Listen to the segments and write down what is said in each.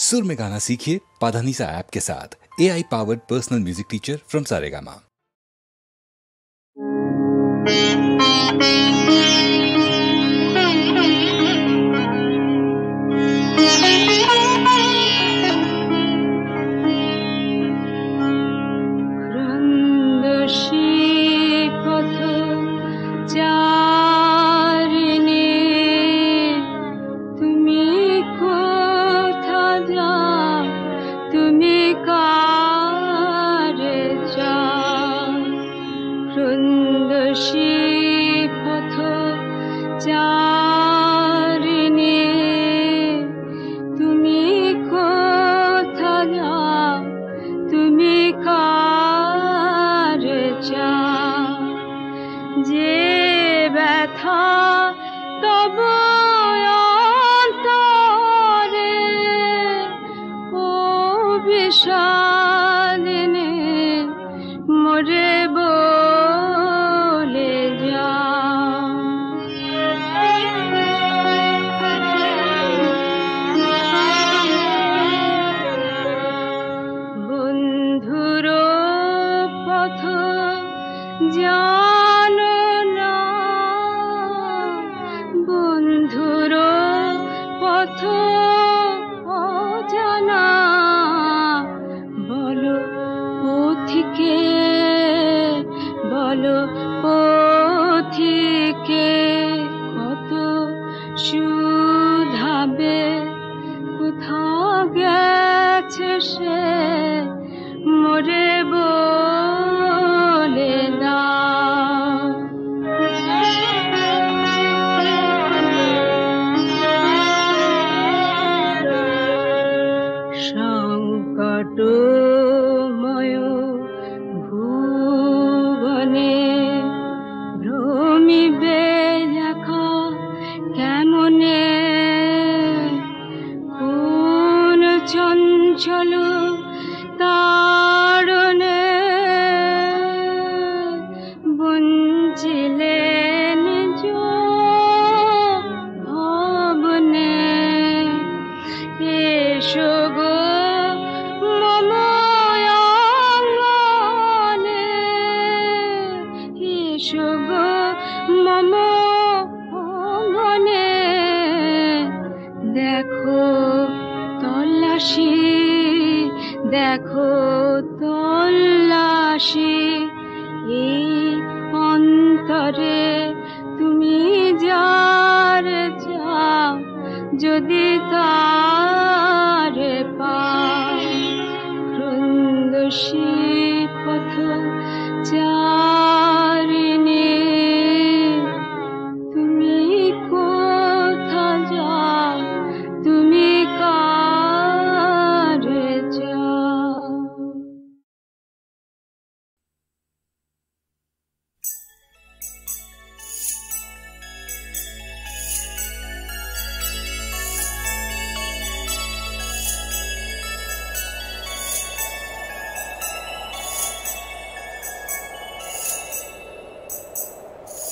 सुर में गाना सीखिए पाधानीसा ऐप के साथ। AI powered personal music teacher from Saregama.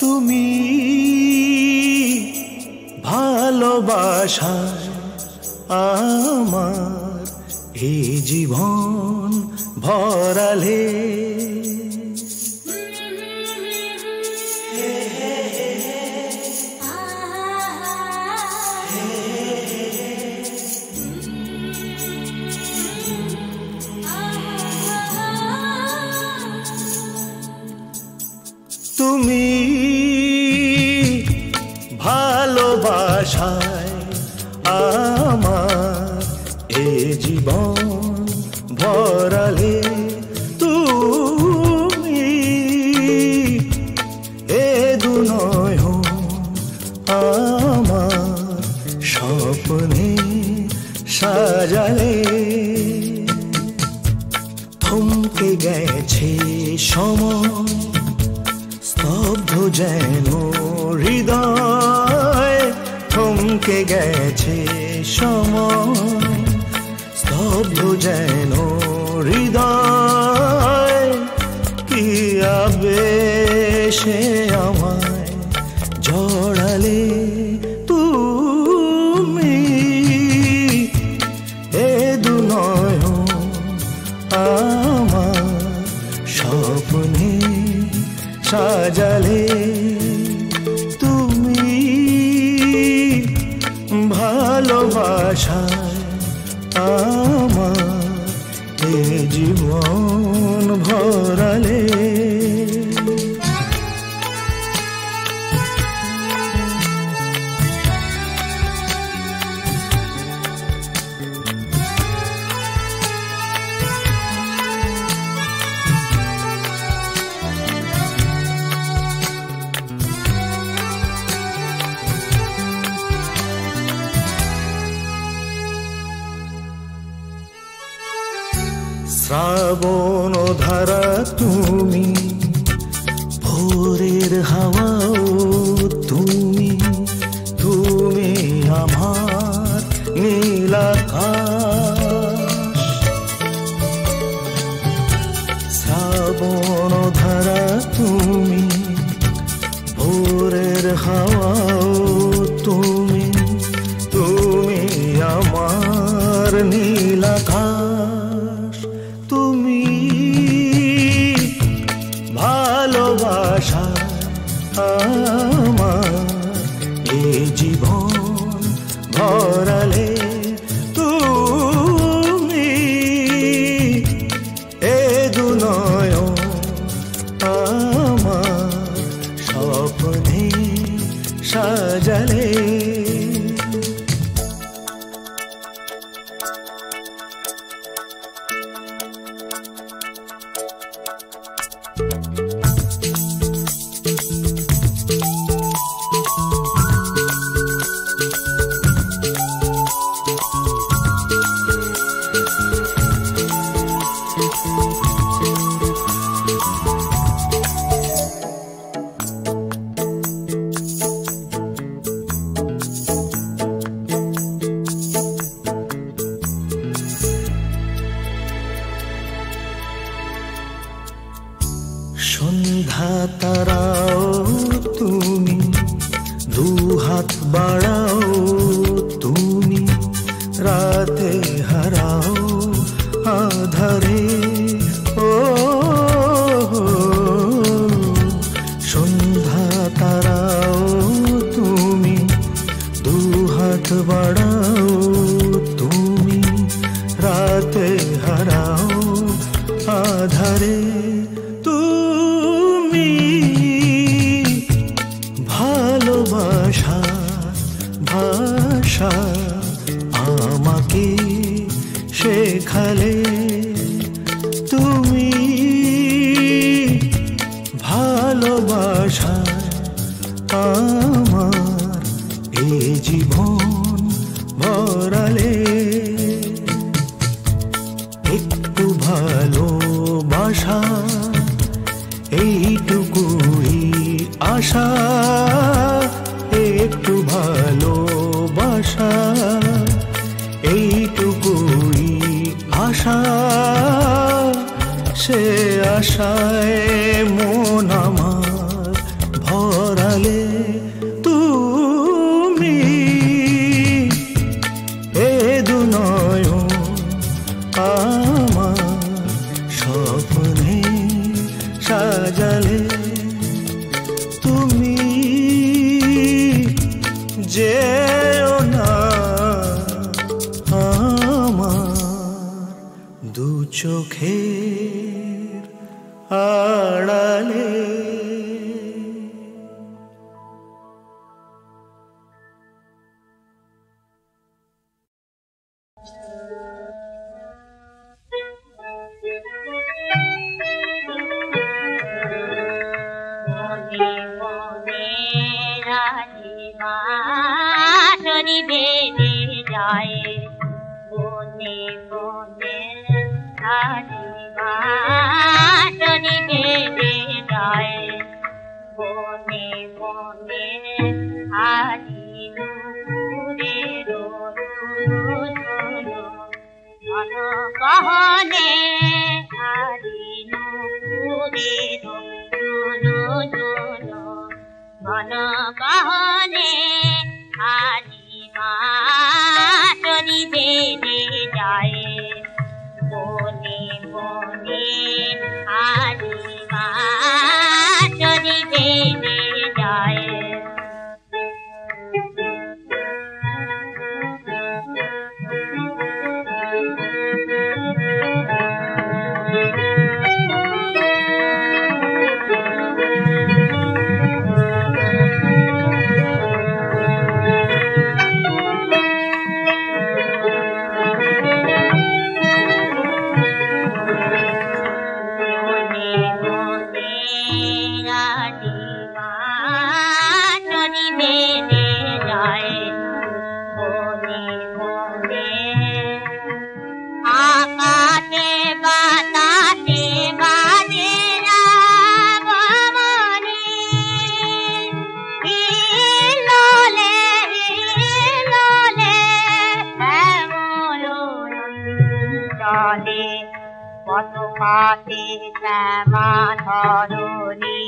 তুমি ভালোবাসায় আমার এই জীবন ভরালে, তুমি ভালোবাসায় আমার এ জীবন ভরালে, তুমি এ দুনয়ন আমার স্বপ্নে সাজালে। থমকে গেছে সময়, স্তব্ধ যেন হৃদয়, থমকে গেছে সময়, স্তব্ধ যেন হৃদয়। কি আবেশে আমায় জড়ালে তুমি, এ সাজালে তুমি ভালোবাসায় আমার এ জীবন ভরালে। শ্রাবণ ধারা তুমি, ভোরের হাওয়াও তুমি, তুমি আমার নীল আকাশ। শ্রাবণ ধারা তুমি, ভোরের হাওয়াও তুমি, তুমি আমার নীল আকাশ। তুমি ভালোবাসা আমার এ জীবন ভরালে। তুমি এ দুনয়ন আমার স্বপ্নে সাজালে। সন্ধ্যা তারাও তুমি, দুহাত বাড়াও তুমি, রাতে হারাও আধারে। ও সন্ধ্যা তারাও তুমি, দুহাত বাড়াও তুমি, রাতে হারাও আধারে। তুমি ভালোবাসা ভাষা আমাকে শেখালে। তুমি ভালোবাসা আমার এ জীবন ভরালে। একটু ভালোবাসা এইটুকুই আশা, একটু ভালোবাসা এইটুকুই আশা। সে আশায় মন আমার ভরালে। তুমি এ দুনয়ন আমার স্বপ্নে সাজালে। তুমি যেও না আমার দু চোখের আড়ালে। Bone, জলে কত পাতে শ্যামা ধরণী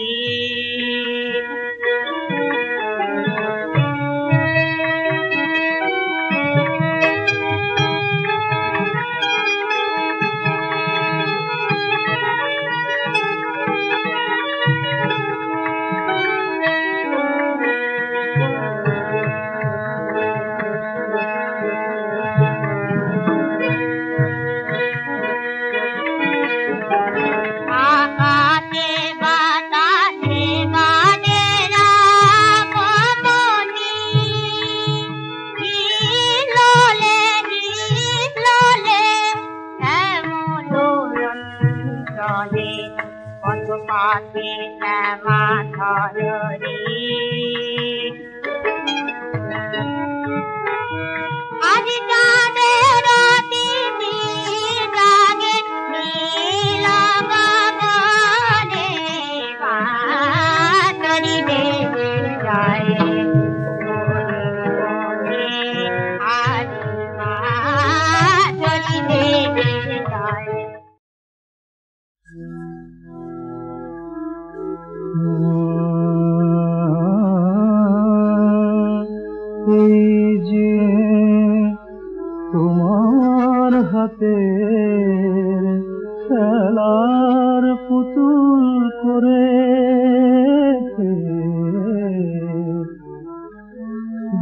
খেলার পুতুল করে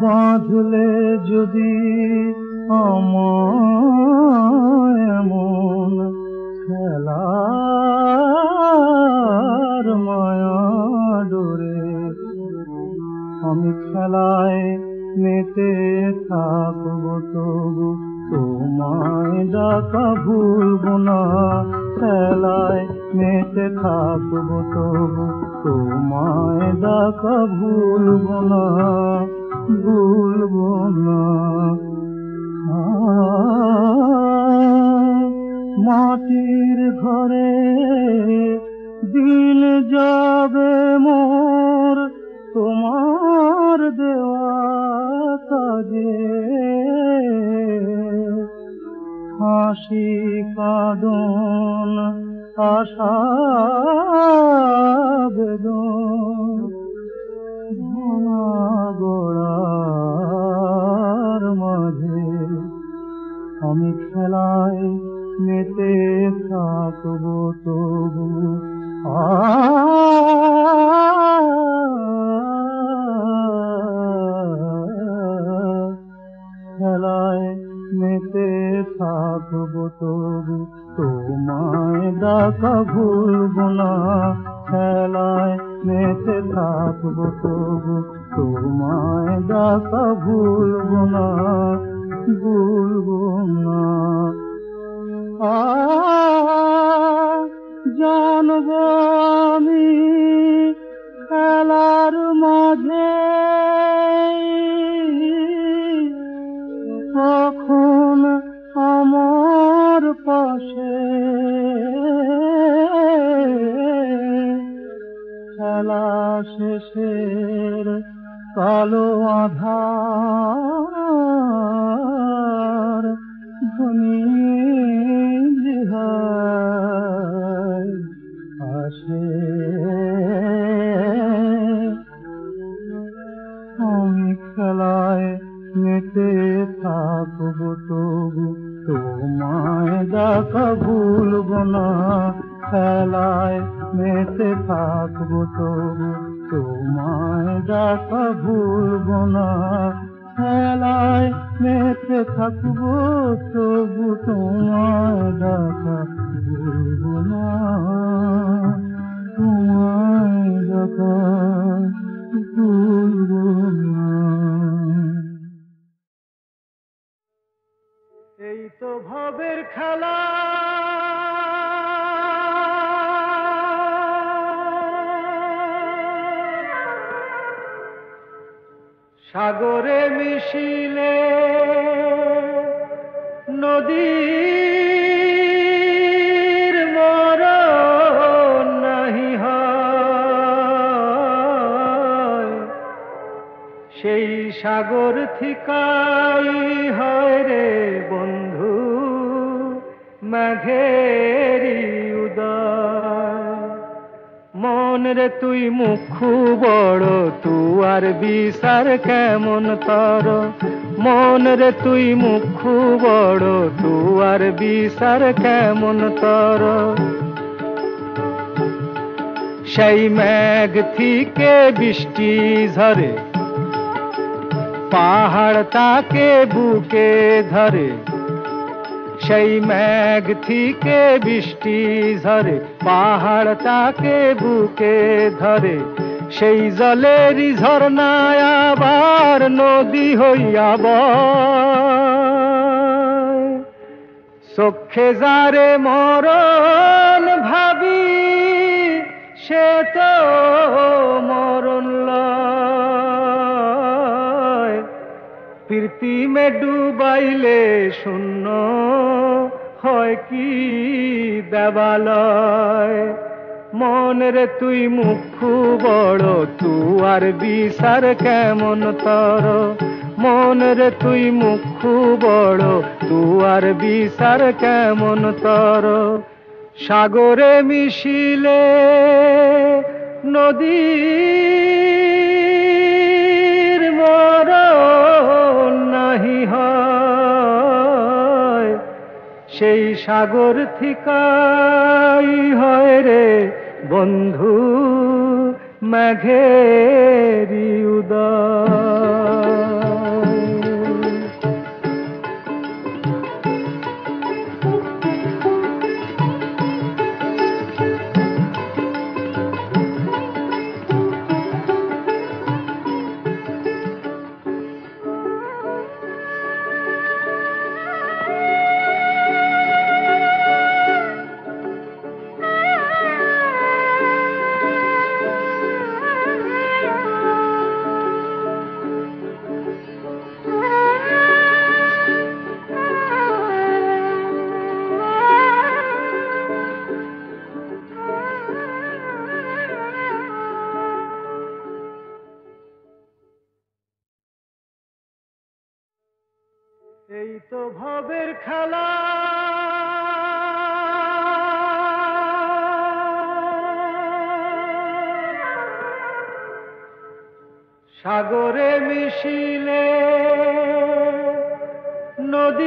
বাঁধলে যদি আমায় এমন খেলার মায়া ডোরে আমি খেলায় মেতে থাকবো তবু তোমায় ডাকা ভুলবো না খেলায় মেতে থাকবো তবু তোমায় ডাকা ভুলবো না মাটির ঘরে দিন যাবে মোর তোমার দেওয়া কাজে হাসি কাঁদন আশা বেদন ভাঙা গড়ার মাঝে আমি খেলায় মেতে থাকবো তবু খেলায় মেতে থাকবো তবু তোমায় ডাকা ভুলবো না খেলায় মেতে থাকবো তবু তোমায় ডাকা ভুলবো না জানবো আমি খেলার মাঝে কখন আমার পাশে খেলা শেষের কালো আধার ধ্বনি আসে আমি খেলায় মেতে থাকবো তবু তোমায় ডাকা ভুলবো না খেলায় মেতে থাকবো তবু তোমায় ডাকা ভুলবো না খেলায় মেতে থাকবো তবু তোমায় ডাকা ভুলবো না তোমায় ডাকা ভুলবো না। এই তো ভবের খেলা সাগরে মিশিলে নদীর মরণ নাহি হয় সেই সাগর থিকাই হয় রে বন্ধু মেঘেরি উদয়। মন রে তুই মুখু বড়, তুয়ার বিচার কেমন তর। মন রে তুই মুখু বড়, তুয়ার বিচার কেমন তর। সেই মেঘ থেকে বৃষ্টি ঝরে, পাহাড় তাকে বুকে ধরে। সেই মেঘ থেকে বৃষ্টি ঝরে, পাহাড় তাকে বুকে ধরে। সেই জলেরই ঝরনায় আবার নদী হইয়া বয়। চক্ষে যারে মরণ ভাবি, সে তো মরণ লয়। প্রীতিমে ডুবাইলে শূন্য হয় কি দেবালয়। মন রে তুই মুখু বড়, তুয়ার বিচার কেমন তর। মন রে তুই মুখু বড়, তুয়ার বিচার কেমন তর। সাগরে মিশিলে নদীর মরণ নাহি হয়। সেই সাগর থিকাই হয় রে বন্ধু মেঘেরি উদয়। এই তো ভবের খেলা, সাগরে মিশিলে নদীর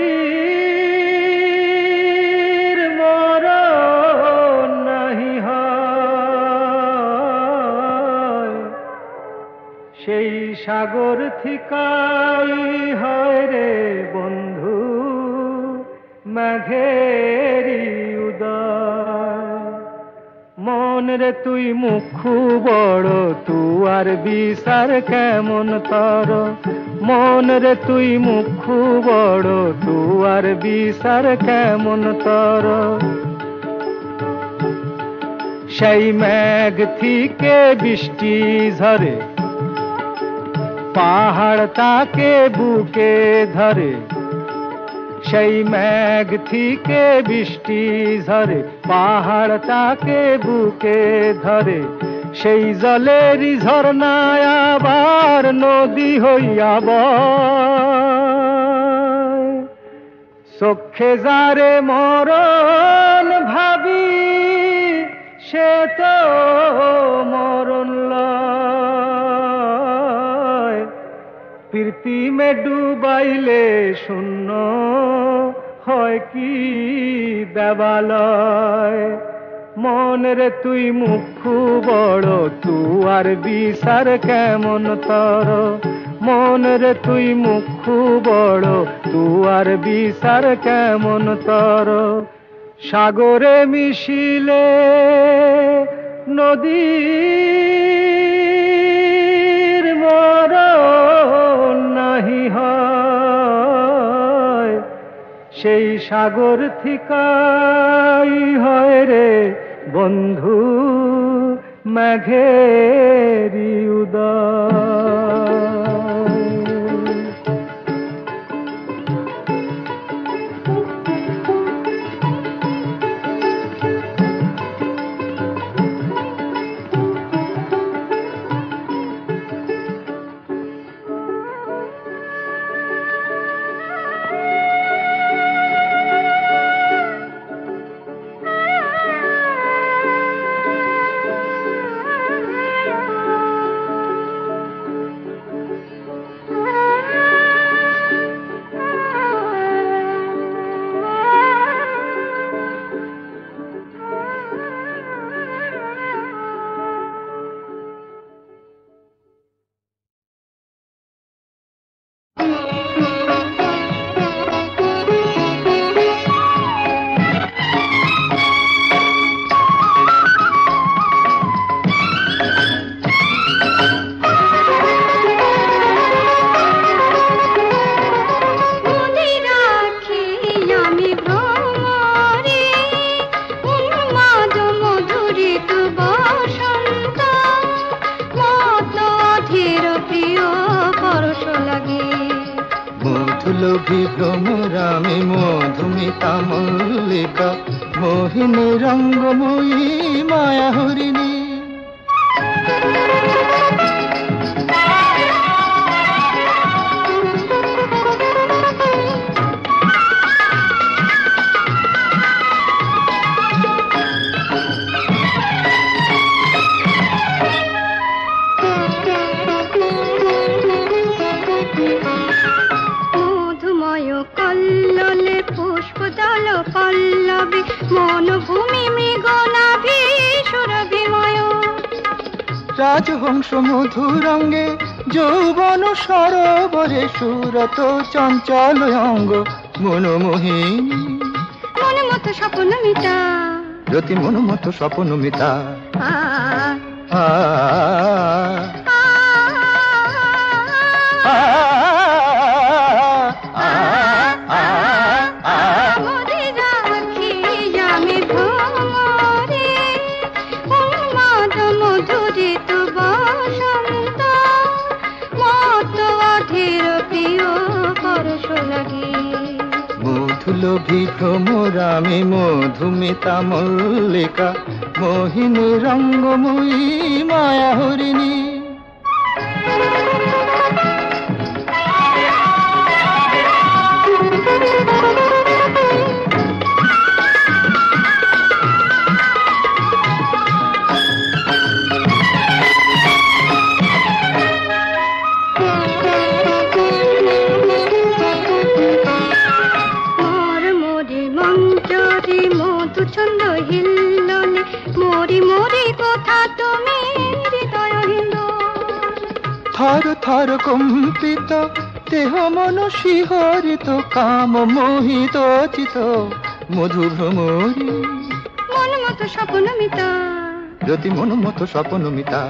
মরণ নাহি হয়। সেই সাগর থিকাই হয় রে বন্ধু মেঘেরি উদয়। মন রে তুই মুখু বড়, তুয়ার বিচার কেমন তর। মন রে তুই মুখু বড়, তুয়ার বিচার কেমন তর। সেই মেঘ থেকে বৃষ্টি ঝরে, পাহাড় তাকে বুকে ধরে। সেই মেঘ থেকে বৃষ্টি ঝরে, পাহাড় তাকে বুকে ধরে। সেই জলেরই ঝরনায় আবার নদী হইয়া বয়। চক্ষে যারে মরণ ভাবি, সে তো মরণ লয়। প্রীতিমে ডুবাইলে শূন্য হয় কি দেবালয়। মন রে তুই মুখু বড়, তুয়ার বিচার কেমন তর। মন রে তুই মুখু বড়, তুয়ার বিচার কেমন তর। সাগরে মিশিলে নদীর মরণ নাহি হয়। সেই সাগর থিকাই হয় রে বন্ধু মেঘেরি উদয়। মধুমিতা মল্লিকা মোহিনী রঙ্গময়ী মায়া হরিণী। মনভূমি মৃগনাভি সুরভিময় রাজহংস মধুরঙ্গে যৌবন সরোবরে সুরত চঞ্চল অঙ্গ মনোমোহিনী মনমত স্বপ্ন মিতা রতি মনমত স্বপ্ন মিতা মধুলোভী ভ্রমরামে মধুমিতা মল্লিকা মোহিনী রঙ্গময়ী মায়া হরিণী। থর থর কম্পিত দেহ মন শিহরিত কাম মোহিত চিত মধু ভ্রমরী মনমত স্বপ্ন মিতা রতি মনমত স্বপ্ন মিতা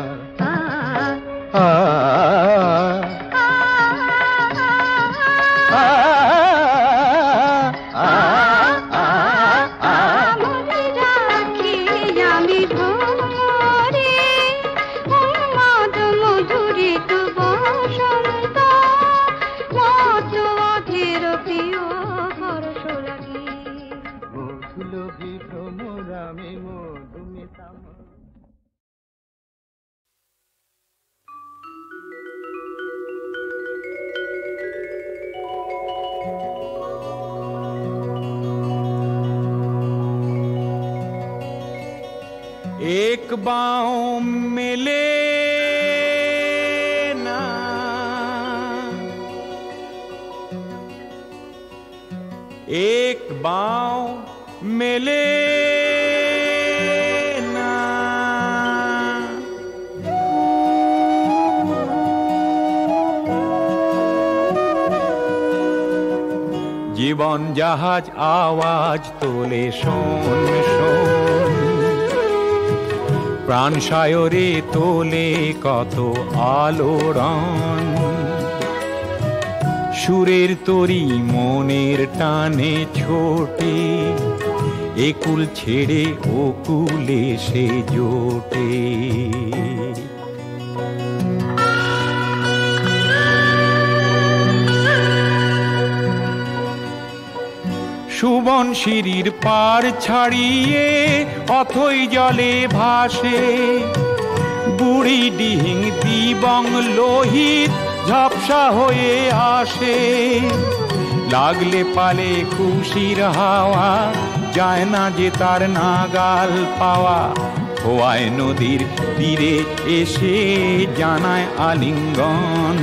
एक बाहों में लेना एक बाहों में लेना জীবন জাহাজ আওয়াজ তোলে শোন শোন প্রাণ সায়রে তোলে কত আলোড়ন সুরের তরি মনের টানে ছোটে একুল ছেড়ে ওকুলে সে জোটে সুবন সিঁড়ির পার ছাড়িয়ে অথই জলে ভাসে বুড়ি ডিহিং দিবং লোহিত ঝাপসা হয়ে আসে লাগলে পালে খুশির হাওয়া যায় না যে তার নাগাল পাওয়া খোয়ায় নদীর তীরে এসে জানায় আলিঙ্গন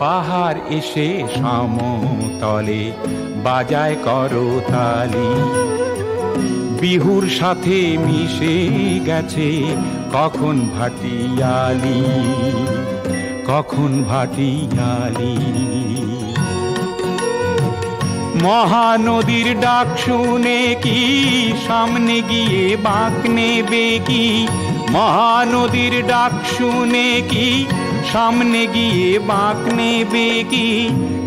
পাহাড় এসে সমতলে বাজায় করতালি বিহুর সাথে মিশে গেছে কখন ভাটিয়ালি কখন ভাটিয়ালি মহানদীর ডাক শুনে কি সামনে গিয়ে বাঁক নেবে কি মহানদীর ডাক শুনে কি সামনে গিয়ে বাঁক নেবে কি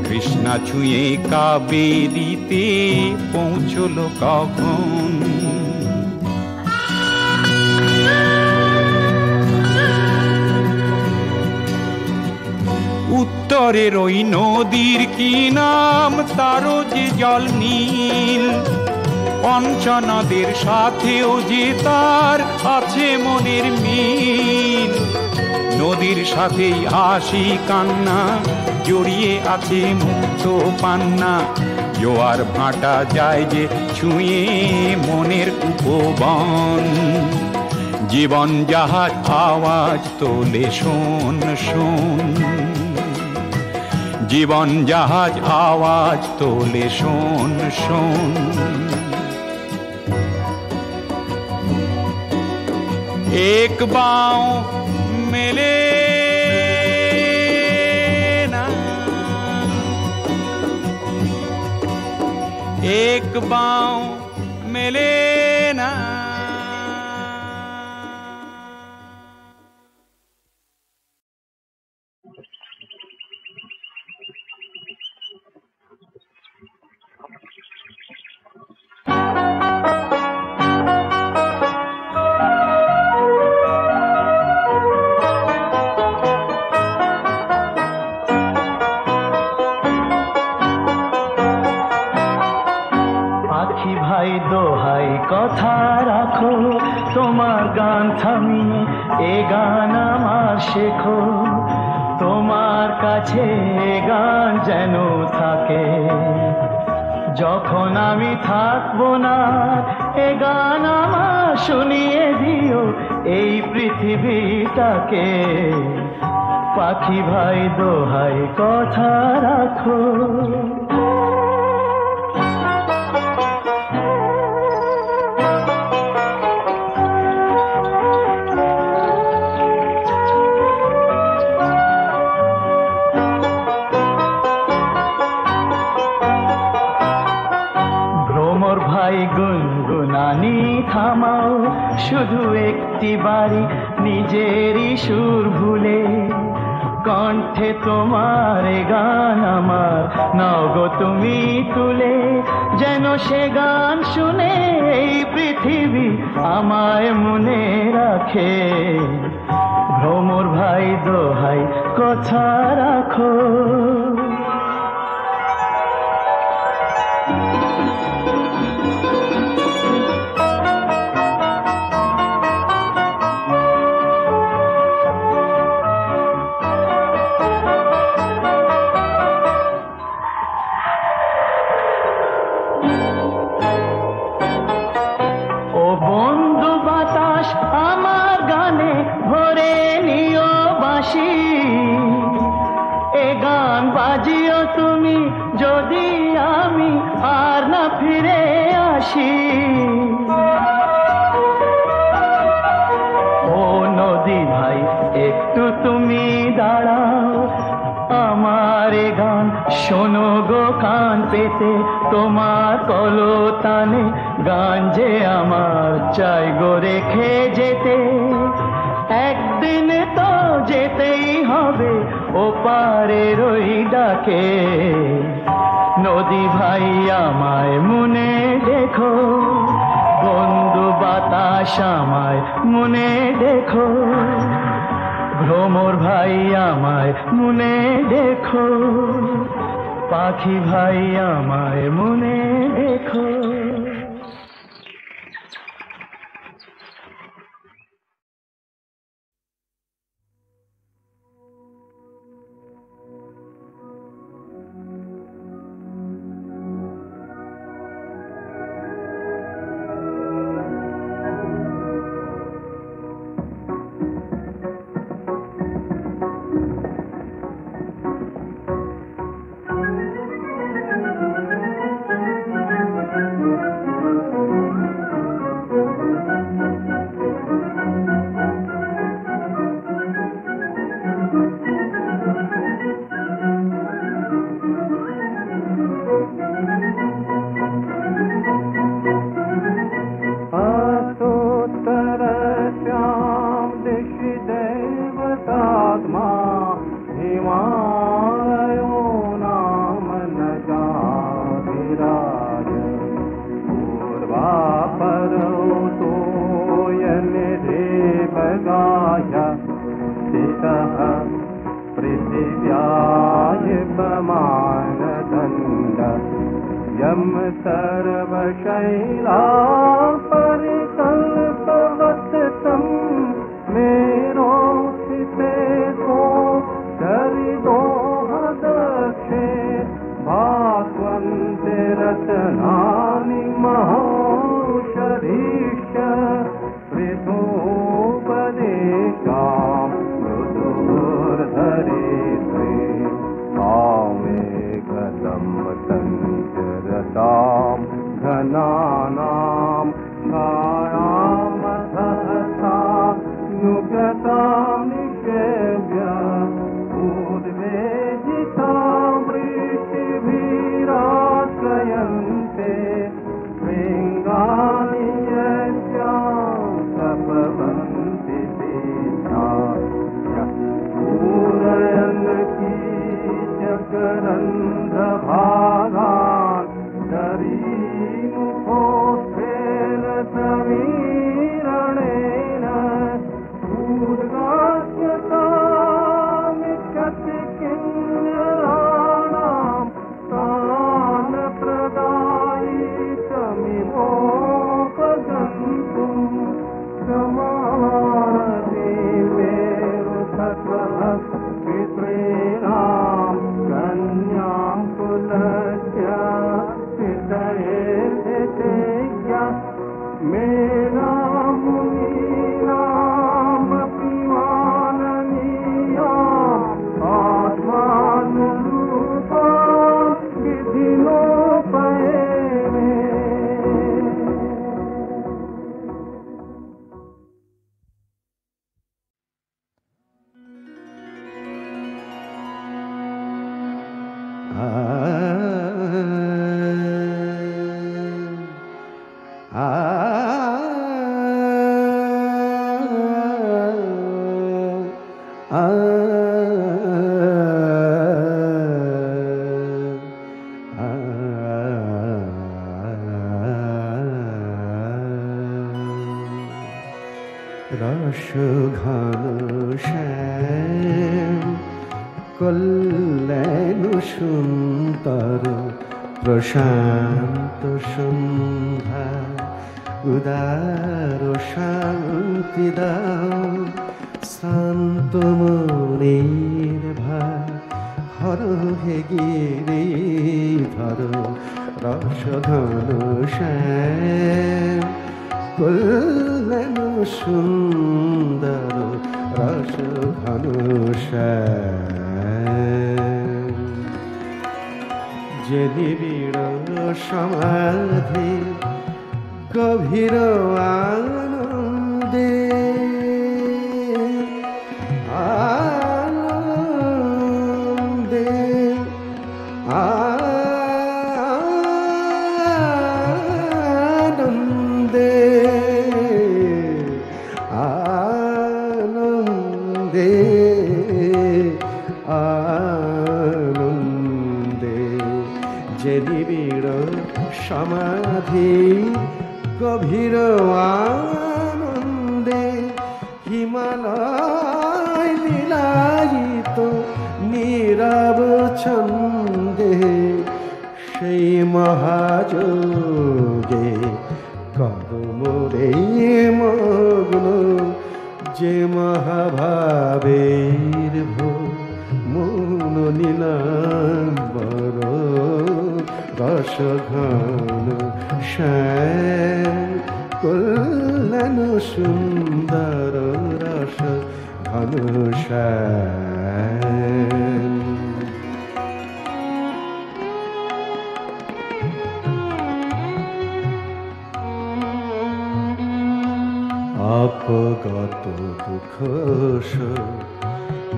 কৃষ্ণা ছুঁয়ে কাবেরীতে পৌঁছলো কখন উত্তরের ওই নদীর কি নাম, তারও যে জল নীল। পঞ্চনদের সাথেও যে তার আছে মনের মিল। নদীর সাথেই হাসি কান্না জড়িয়ে আছে মুক্ত পান্না। জোয়ার ভাটা যায় যে ছুঁয়ে মনের উপবন। জীবন জাহাজ আওয়াজ তোলে শোন শোন। জীবন জাহাজ আওয়াজ তোলে শোন শোন। एक बाँव मिले ना, एक बाँव मिले ना। দোহাই কথা রাখো, তোমার গান থামিয়ে এ গান আমার শেখো। তোমার কাছে এ গান যেন থাকে যখন আমি থাকবো না। এ গান আমার শুনিয়ে দিও এই পৃথিবীটাকে। পাখি ভাই দোহাই কথা রাখো। গুনগুনানি থামাও শুধু একটি বাড়ি নিজেরই সুর ভুলে। কণ্ঠে তোমার গান আমার নাও গো তুমি তুলে। যেন সে গান শুনে এই পৃথিবী আমায় মনে রাখে। ভ্রমর ভাই দোহাই কথা রাখো। বাজিও তুমি যদি আমি আর না ফিরে আসি। ও নদী ভাই একটু তুমি দাঁড়াও, আমার গান শোনো গো কান পেতে। তোমার কলতানে গান যে আমার চাই গো রেখে যেতে। একদিন তো যেতেই হবে ওপারের ওই ডাকে। নদী ভাই আমায় মনে দেখো, বন্ধু বাতাস আমায় মনে দেখো। ভ্রমর ভাই আমায় মনে দেখো, পাখি ভাই আমায় মনে দেখো। यम सर्वशैला परिकल्पवत् तं मेरोचिते को चरिदोहदक्षे भास्वन्ते रत्नानि महौषधीश्च ऋतोपदेशां मृदुर्धरित्रे कामे गतं सञ्चरतां घनानां छायामधसा युगतां निषेव्य उद्वेजितां वृष्टिभिराश्रयन्ते शृङ्गानि यस्यां तपवन्ति तेषां पूरयन् कीचकरन्ध्रभागान् दरीमुखोत्थेन समीरणेन उद्गास्यतामिच्छति किन्नराणां तान् प्रदायितमिवोपगन्तुं समानते मेरुसकः पितॄणां कन्यां कुलस्य पितरेर्धितेज्ञ मेनां मुनीनामपि माननीयाम् आत्मानुरूपां विधिनोपयेमे। কল্যাণ সুন্দর প্রশান্ত সন্ধ্যা উদার শান্তি দাও শান্ত মনের ভার হর হে গিরি ধর রসঘন শ্যাম কল্যাণ সুন্দর রসঘন শ্যাম যে নিবিড় সমাধি গভীর আনন্দে আনন্দে আনন্দে আনন্দে আনন্দে যে নিবিড় সমাধি গভীর আনন্দে হিমালয় লীলায়িত নীরব ছন্দে সেই মহাযোগে কর্মরে মগ্ন যে মহাভাবের মন নীলাম্বর রসঘন শ্যাম কল্যাণ সুন্দর রস ঘন শ্যাম অপগত দুঃখ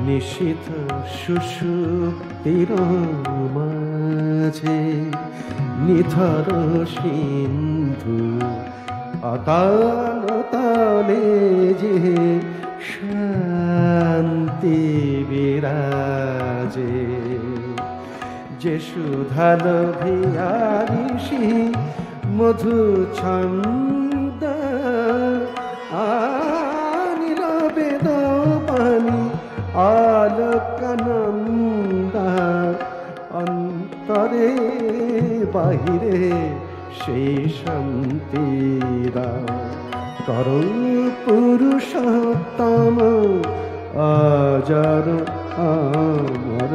নিশীথ সুষুপ্তির মাঝে নিথর সিন্ধু অতাল তালে যে শান্তি বিরাজে যে সুধাল ভিয়ারিষি মধু ছন্দ আনিল বেদ পানি আলোকানন্দা অন্তরে বাহিরে সেই শান্তি দাও করো পুরুষোত্তম আজার আমর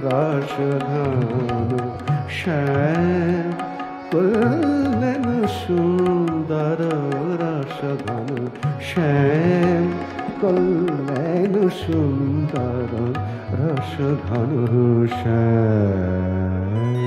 রাসধান শ্যাম কল্যাণ সুন্দর রাসধান শ্যাম কল্যাণ সুন্দর রাসধান শ্যাম